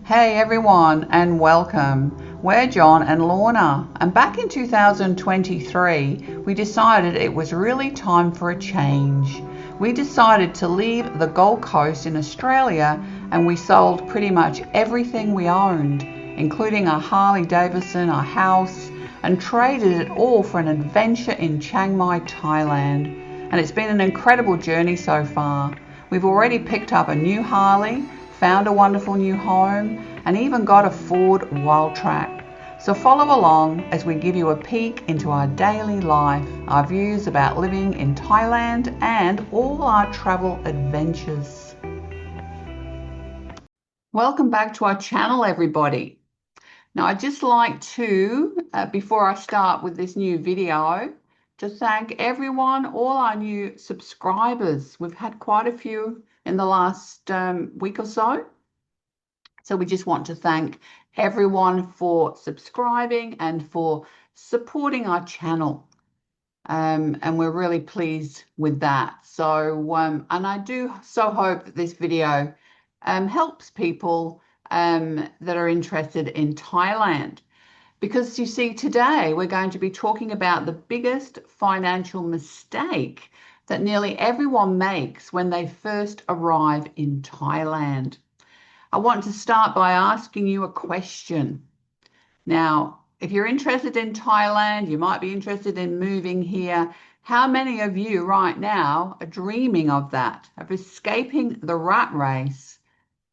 Hey everyone, and welcome. We're John and Lorna, and back in 2023 we decided it was really time for a change. We decided to leave the Gold Coast in Australia, and we sold pretty much everything we owned, including our Harley Davidson, our house, and traded it all for an adventure in Chiang Mai, Thailand. And it's been an incredible journey so far. We've already picked up a new Harley, found a wonderful new home, and even got a Ford Wildtrak. So follow along as we give you a peek into our daily life, our views about living in Thailand, and all our travel adventures. Welcome back to our channel, everybody. Now, I'd just like to, before I start with this new video, to thank everyone, all our new subscribers. We've had quite a few in the last week or so. So we just want to thank everyone for subscribing and for supporting our channel. And we're really pleased with that. So, and I do so hope that this video helps people that are interested in Thailand. Because you see, today we're going to be talking about the biggest financial mistake that nearly everyone makes when they first arrive in Thailand. I want to start by asking you a question. Now, if you're interested in Thailand, you might be interested in moving here. How many of you right now are dreaming of that, of escaping the rat race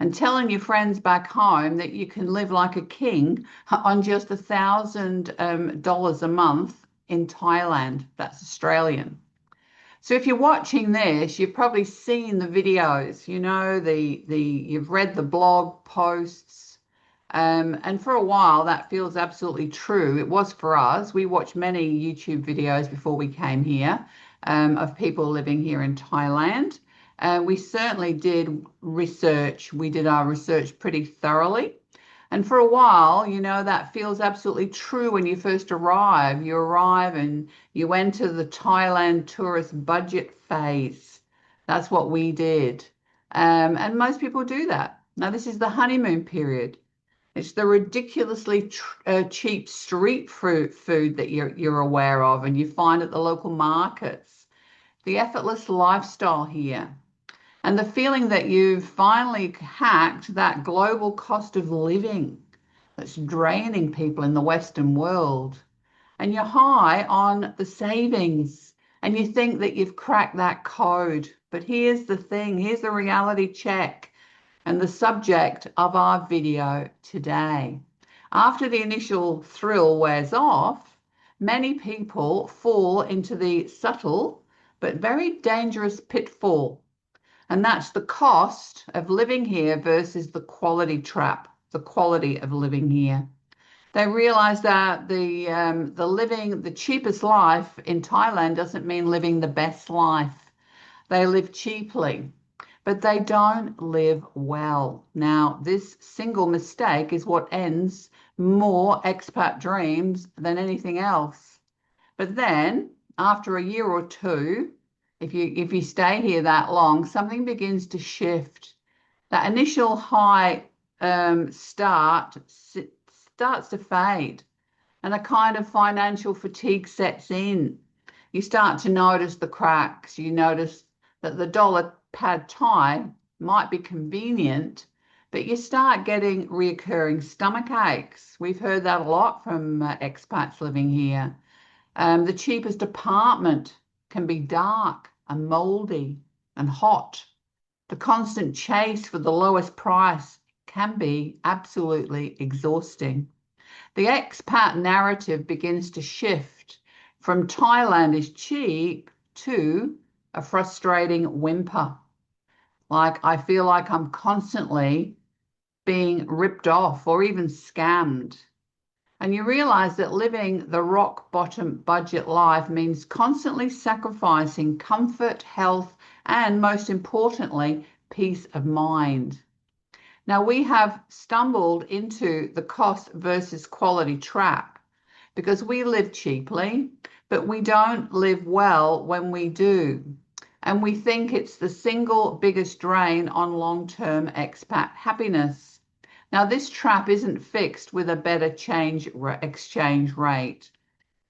and telling your friends back home that you can live like a king on just $1,000 a month in Thailand? That's Australian. So if you're watching this, you've probably seen the videos, you know, you've read the blog posts, and for a while that feels absolutely true. It was for us. We watched many YouTube videos before we came here of people living here in Thailand. We certainly did research. We did our research pretty thoroughly. And for a while, you know, that feels absolutely true when you first arrive. You arrive and you enter the Thailand tourist budget phase. That's what we did. And most people do that. Now, this is the honeymoon period. It's the ridiculously cheap street food that you're aware of and you find at the local markets. The effortless lifestyle here. And the feeling that you've finally hacked that global cost of living that's draining people in the Western world. And you're high on the savings and you think that you've cracked that code. But here's the thing, here's the reality check and the subject of our video today. After the initial thrill wears off, many people fall into the subtle but very dangerous pitfall. And that's the cost of living here versus the quality trap, the quality of living here. They realize that the cheapest life in Thailand doesn't mean living the best life. They live cheaply, but they don't live well. Now, this single mistake is what ends more expat dreams than anything else. But then, after a year or two, if you stay here that long, something begins to shift. That initial high starts to fade, and a kind of financial fatigue sets in. You start to notice the cracks. You notice that the dollar pad Thai might be convenient, but you start getting reoccurring stomach aches. We've heard that a lot from expats living here. The cheapest apartment can be dark and moldy and hot. The constant chase for the lowest price can be absolutely exhausting. The expat narrative begins to shift from Thailand is cheap to a frustrating whimper. Like, I feel like I'm constantly being ripped off or even scammed. And you realize that living the rock bottom budget life means constantly sacrificing comfort, health, and most importantly, peace of mind. Now, we have stumbled into the cost versus quality trap because we live cheaply, but we don't live well when we do. And we think it's the single biggest drain on long-term expat happiness. Now, this trap isn't fixed with a better exchange rate.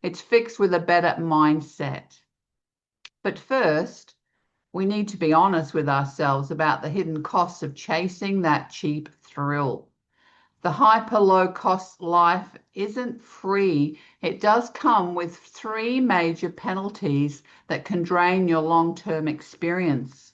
It's fixed with a better mindset. But first, we need to be honest with ourselves about the hidden costs of chasing that cheap thrill. The hyper low cost life isn't free. It does come with three major penalties that can drain your long-term experience.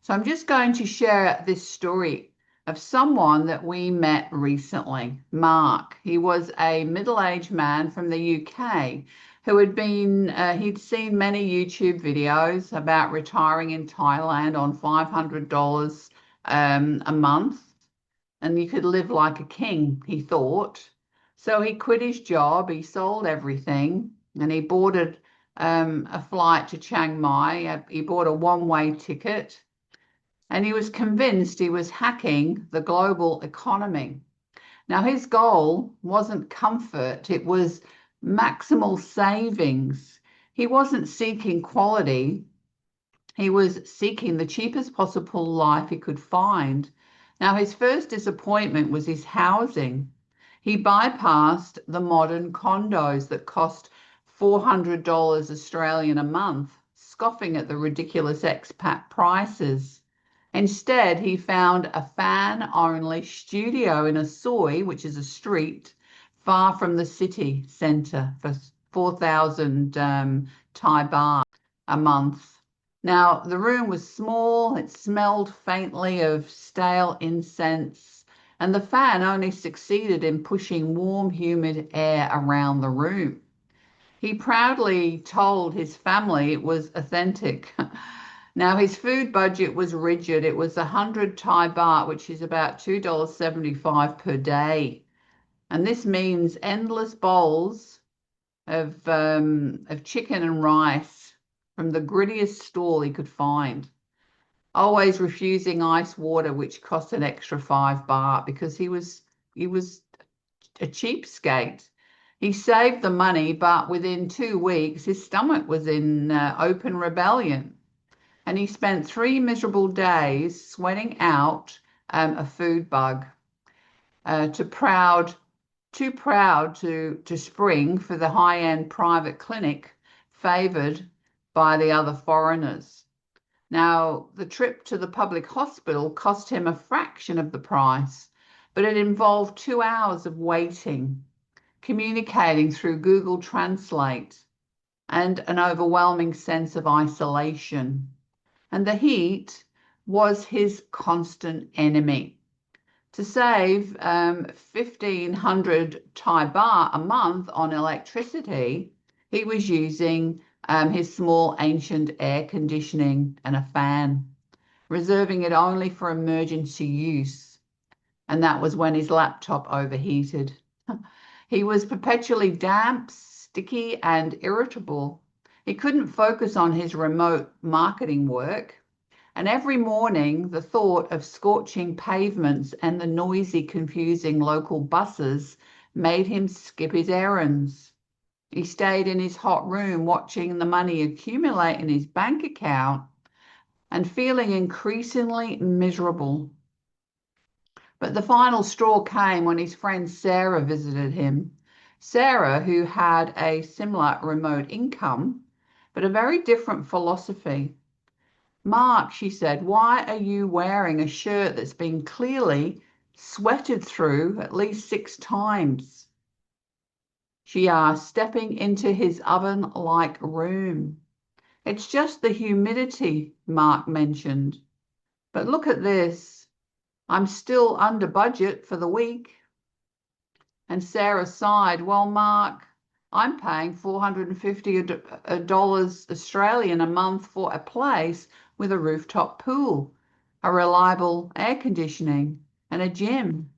So I'm just going to share this story of someone that we met recently, Mark. He was a middle-aged man from the UK who he'd seen many YouTube videos about retiring in Thailand on $500 a month, and you could live like a king, he thought. So he quit his job, he sold everything, and he boarded a flight to Chiang Mai. He bought a one-way ticket, and he was convinced he was hacking the global economy. Now, his goal wasn't comfort, it was maximal savings. He wasn't seeking quality, he was seeking the cheapest possible life he could find. Now, his first disappointment was his housing. He bypassed the modern condos that cost $400 Australian a month, scoffing at the ridiculous expat prices. Instead, he found a fan-only studio in a soi, which is a street, far from the city centre for 4,000 Thai baht a month. Now, the room was small, it smelled faintly of stale incense, and the fan only succeeded in pushing warm, humid air around the room. He proudly told his family it was authentic. Now, his food budget was rigid. It was 100 Thai baht, which is about $2.75 per day. And this means endless bowls of chicken and rice from the grittiest stall he could find. Always refusing ice water, which cost an extra 5 baht because he was a cheapskate. He saved the money, but within 2 weeks, his stomach was in open rebellion. And he spent 3 miserable days sweating out a food bug, too proud to spring for the high-end private clinic favored by the other foreigners. Now, the trip to the public hospital cost him a fraction of the price, but it involved 2 hours of waiting, communicating through Google Translate, and an overwhelming sense of isolation. And the heat was his constant enemy. To save 1,500 Thai baht a month on electricity, he was using his small ancient air conditioning and a fan, reserving it only for emergency use. And that was when his laptop overheated. He was perpetually damp, sticky, and irritable. He couldn't focus on his remote marketing work. And every morning, the thought of scorching pavements and the noisy, confusing local buses made him skip his errands. He stayed in his hot room watching the money accumulate in his bank account and feeling increasingly miserable. But the final straw came when his friend Sarah visited him. Sarah, who had a similar remote income, but a very different philosophy. "Mark," she said, "why are you wearing a shirt that's been clearly sweated through at least 6 times?" She asked, stepping into his oven-like room. "It's just the humidity," Mark mentioned. "But look at this. I'm still under budget for the week." And Sarah sighed, "Well, Mark, I'm paying $450 Australian a month for a place with a rooftop pool, a reliable air conditioning, and a gym.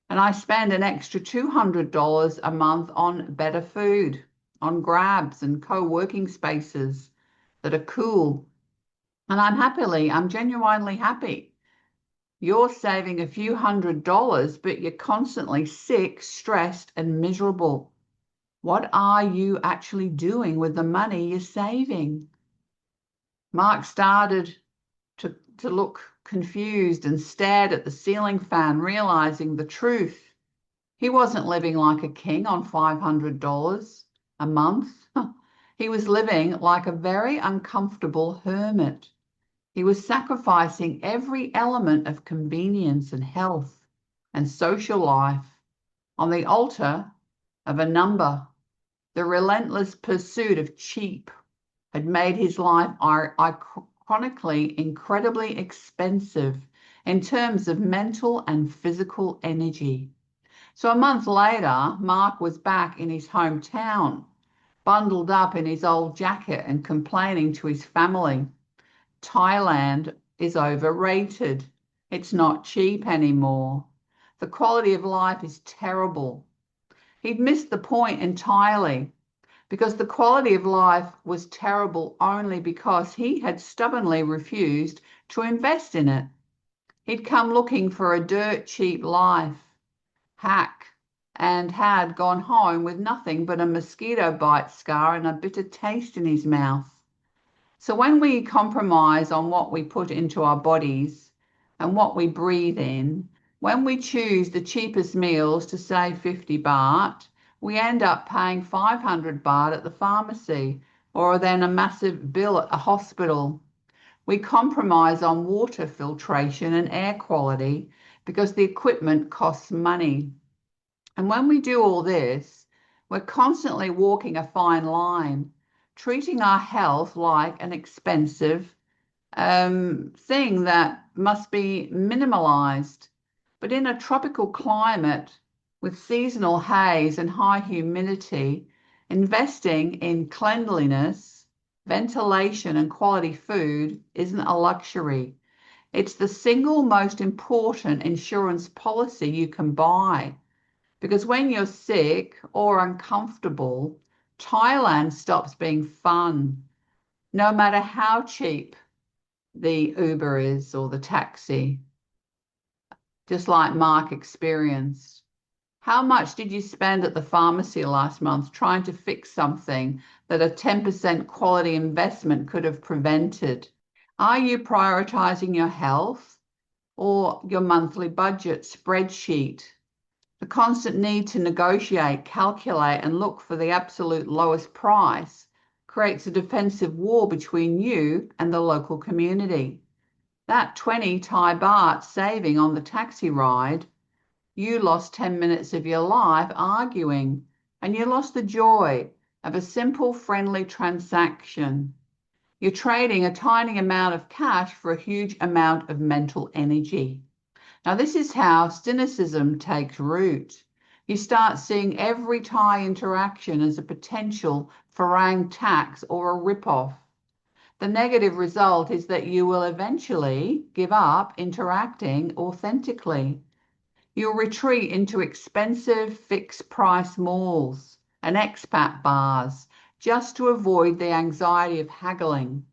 And I spend an extra $200 a month on better food, on Grabs and co-working spaces that are cool. And I'm genuinely happy. You're saving a few $100s, but you're constantly sick, stressed, and miserable. What are you actually doing with the money you're saving?" Mark started to look confused, and stared at the ceiling fan, realizing the truth. He wasn't living like a king on $500 a month. He was living like a very uncomfortable hermit. He was sacrificing every element of convenience and health and social life on the altar of a number. The relentless pursuit of cheap had made his life ironically incredibly expensive in terms of mental and physical energy. So a month later, Mark was back in his hometown, bundled up in his old jacket and complaining to his family. Thailand is overrated. It's not cheap anymore. The quality of life is terrible. He'd missed the point entirely because the quality of life was terrible only because he had stubbornly refused to invest in it. He'd come looking for a dirt cheap life hack and had gone home with nothing but a mosquito bite scar and a bitter taste in his mouth. So when we compromise on what we put into our bodies and what we breathe in, when we choose the cheapest meals to save 50 baht, we end up paying 500 baht at the pharmacy or then a massive bill at a hospital. We compromise on water filtration and air quality because the equipment costs money. And when we do all this, we're constantly walking a fine line, treating our health like an expensive thing that must be minimalized. But in a tropical climate with seasonal haze and high humidity, investing in cleanliness, ventilation, and quality food isn't a luxury. It's the single most important insurance policy you can buy. Because when you're sick or uncomfortable, Thailand stops being fun, no matter how cheap the Uber is or the taxi, just like Mark experienced. How much did you spend at the pharmacy last month trying to fix something that a 10% quality investment could have prevented? Are you prioritizing your health or your monthly budget spreadsheet? The constant need to negotiate, calculate, and look for the absolute lowest price creates a defensive war between you and the local community. That 20 Thai baht saving on the taxi ride, you lost 10 minutes of your life arguing, and you lost the joy of a simple, friendly transaction. You're trading a tiny amount of cash for a huge amount of mental energy. Now, this is how cynicism takes root. You start seeing every Thai interaction as a potential farang tax or a rip-off. The negative result is that you will eventually give up interacting authentically. You'll retreat into expensive fixed-price malls and expat bars just to avoid the anxiety of haggling.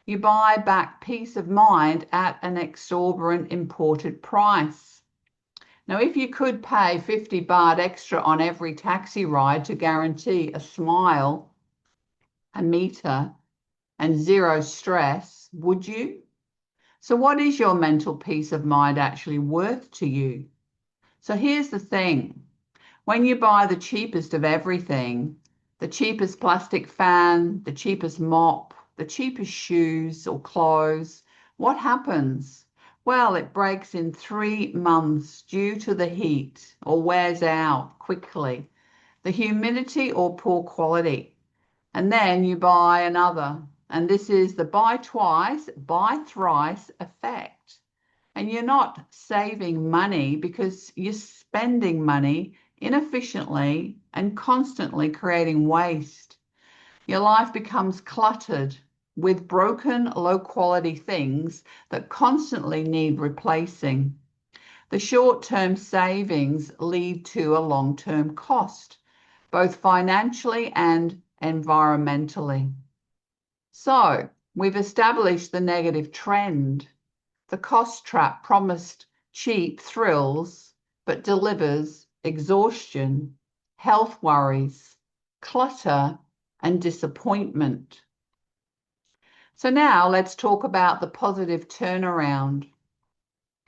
You buy back peace of mind at an exorbitant imported price. Now, if you could pay 50 baht extra on every taxi ride to guarantee a smile, a meter, and zero stress, would you? So what is your mental peace of mind actually worth to you? So here's the thing. When you buy the cheapest of everything, the cheapest plastic fan, the cheapest mop, the cheapest shoes or clothes, what happens? Well, it breaks in 3 months due to the heat or wears out quickly, the humidity or poor quality. And then you buy another. And this is the buy twice, buy thrice effect. And you're not saving money because you're spending money inefficiently and constantly creating waste. Your life becomes cluttered with broken, low-quality things that constantly need replacing. The short-term savings lead to a long-term cost, both financially and environmentally. So we've established the negative trend. The cost trap promised cheap thrills, but delivers exhaustion, health worries, clutter, and disappointment. So now let's talk about the positive turnaround.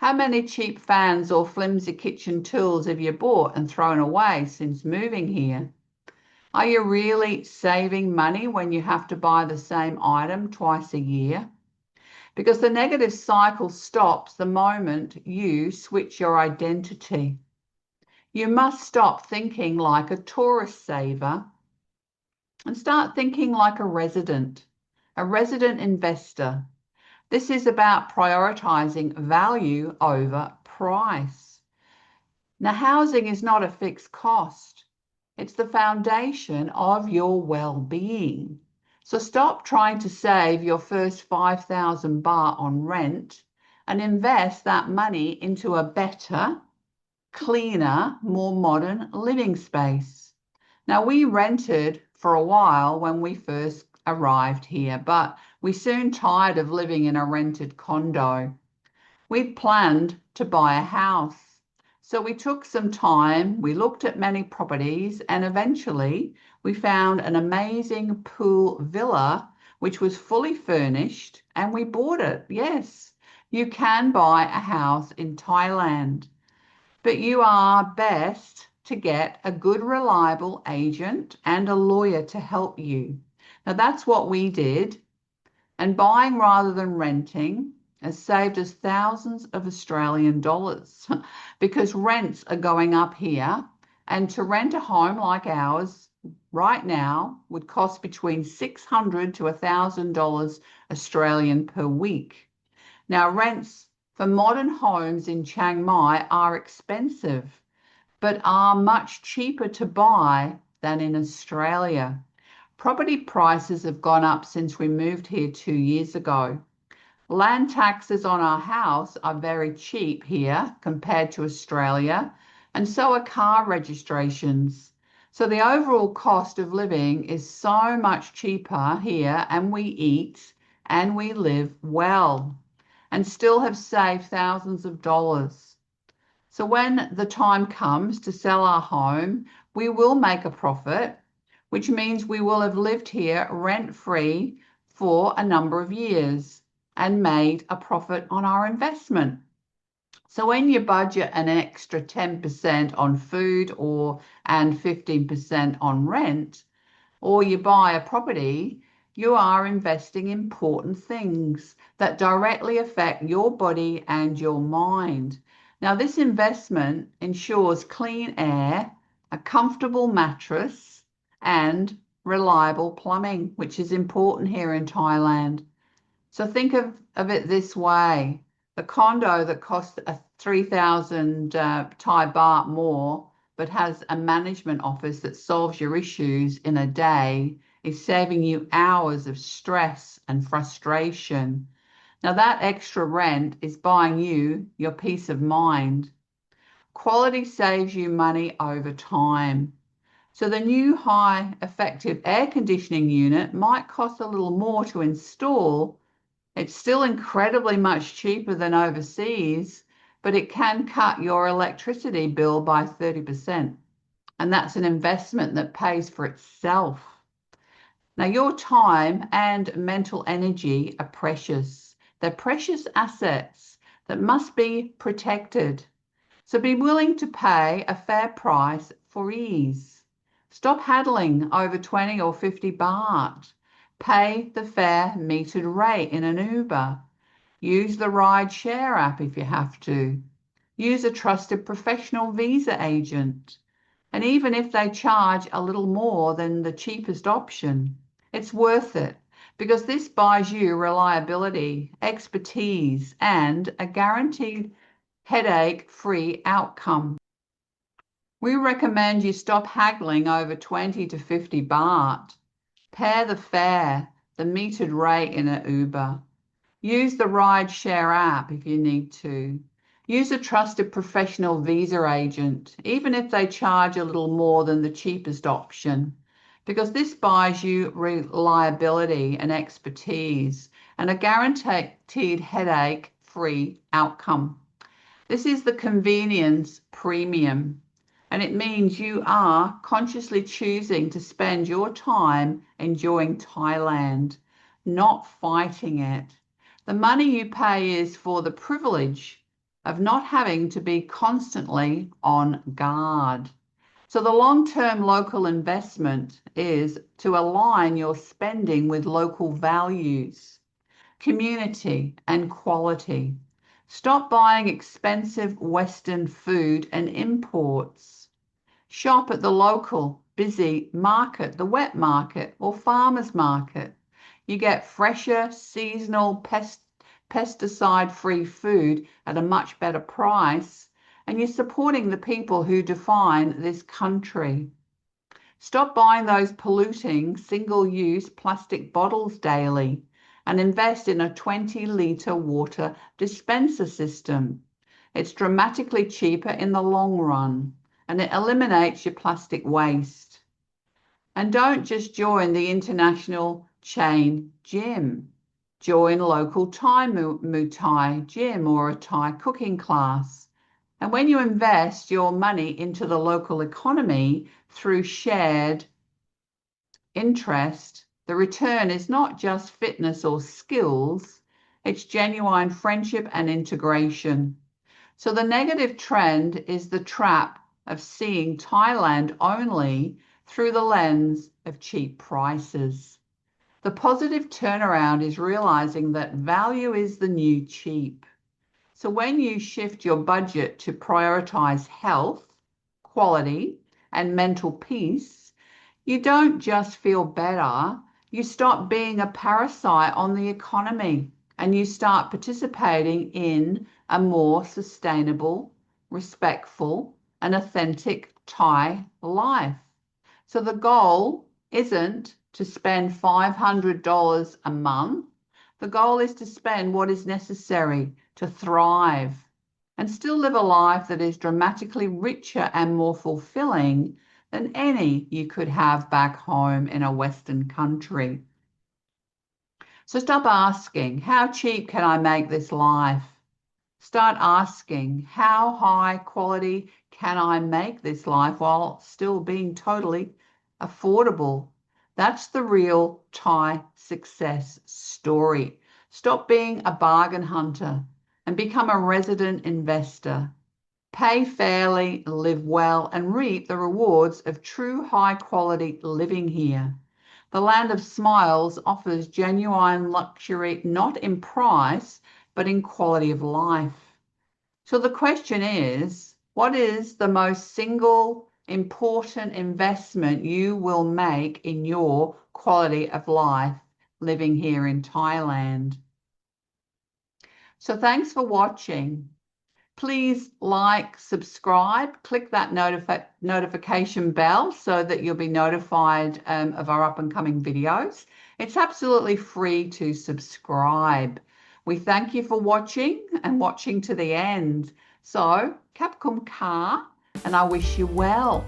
How many cheap fans or flimsy kitchen tools have you bought and thrown away since moving here? Are you really saving money when you have to buy the same item twice a year? Because the negative cycle stops the moment you switch your identity. You must stop thinking like a tourist saver and start thinking like a resident investor. This is about prioritizing value over price. Now, housing is not a fixed cost. It's the foundation of your well-being. So stop trying to save your first 5,000 baht on rent and invest that money into a better, cleaner, more modern living space. Now, we rented for a while when we first arrived here, but we soon tired of living in a rented condo. We'd planned to buy a house. So we took some time, we looked at many properties, and eventually we found an amazing pool villa, which was fully furnished, and we bought it. Yes, you can buy a house in Thailand, but you are best to get a good, reliable agent and a lawyer to help you. Now, that's what we did. And buying rather than renting has saved us thousands of Australian dollars because rents are going up here. And to rent a home like ours right now would cost between $600 to $1,000 Australian per week. Now, rents for modern homes in Chiang Mai are expensive, but are much cheaper to buy than in Australia. Property prices have gone up since we moved here 2 years ago. Land taxes on our house are very cheap here compared to Australia, and so are car registrations. So the overall cost of living is so much cheaper here, and we eat and we live well and still have saved thousands of dollars. So when the time comes to sell our home, we will make a profit, which means we will have lived here rent-free for a number of years and made a profit on our investment. So when you budget an extra 10% on food and 15% on rent, or you buy a property, you are investing in important things that directly affect your body and your mind. Now, this investment ensures clean air, a comfortable mattress, and reliable plumbing, which is important here in Thailand. So think of it this way. The condo that costs 3,000 Thai baht more, but has a management office that solves your issues in a day, is saving you hours of stress and frustration. Now that extra rent is buying you your peace of mind. Quality saves you money over time. So the new high effective air conditioning unit might cost a little more to install. It's still incredibly much cheaper than overseas, but it can cut your electricity bill by 30%. And that's an investment that pays for itself. Now, your time and mental energy are precious. They're precious assets that must be protected. So be willing to pay a fair price for ease. Stop haggling over 20 or 50 baht. Pay the fair metered rate in an Uber. Use the ride share app if you have to. Use a trusted professional visa agent. And even if they charge a little more than the cheapest option, it's worth it because this buys you reliability, expertise, and a guaranteed headache-free outcome. We recommend you stop haggling over 20 to 50 baht. Pay the fare, the metered rate in an Uber. Use the ride share app if you need to. Use a trusted professional visa agent, even if they charge a little more than the cheapest option, because this buys you reliability and expertise and a guaranteed headache-free outcome. This is the convenience premium. And it means you are consciously choosing to spend your time enjoying Thailand, not fighting it. The money you pay is for the privilege of not having to be constantly on guard. So the long-term local investment is to align your spending with local values, community, and quality. Stop buying expensive Western food and imports. Shop at the local, busy market, the wet market or farmer's market. You get fresher, seasonal, pesticide-free food at a much better price, and you're supporting the people who define this country. Stop buying those polluting single-use plastic bottles daily and invest in a 20-litre water dispenser system. It's dramatically cheaper in the long run, and it eliminates your plastic waste. And don't just join the international chain gym. Join local Thai Muay Thai gym or a Thai cooking class. And when you invest your money into the local economy through shared interest, the return is not just fitness or skills, it's genuine friendship and integration. So the negative trend is the trap of seeing Thailand only through the lens of cheap prices. The positive turnaround is realizing that value is the new cheap. So when you shift your budget to prioritize health, quality, and mental peace, you don't just feel better, you stop being a parasite on the economy and you start participating in a more sustainable, respectful, and authentic Thai life. So the goal isn't to spend $500 a month. The goal is to spend what is necessary to thrive and still live a life that is dramatically richer and more fulfilling than any you could have back home in a Western country. So stop asking, how cheap can I make this life? Start asking, how high quality can I make this life while still being totally affordable? That's the real Thai success story. Stop being a bargain hunter and become a resident investor. Pay fairly, live well, and reap the rewards of true high quality living here. The land of smiles offers genuine luxury, not in price, but in quality of life. So the question is, what is the most single important investment you will make in your quality of life living here in Thailand? So thanks for watching. Please like, subscribe, click that notification bell so that you'll be notified of our up and coming videos. It's absolutely free to subscribe. We thank you for watching and watching to the end. So, Kapkum Ka, and I wish you well.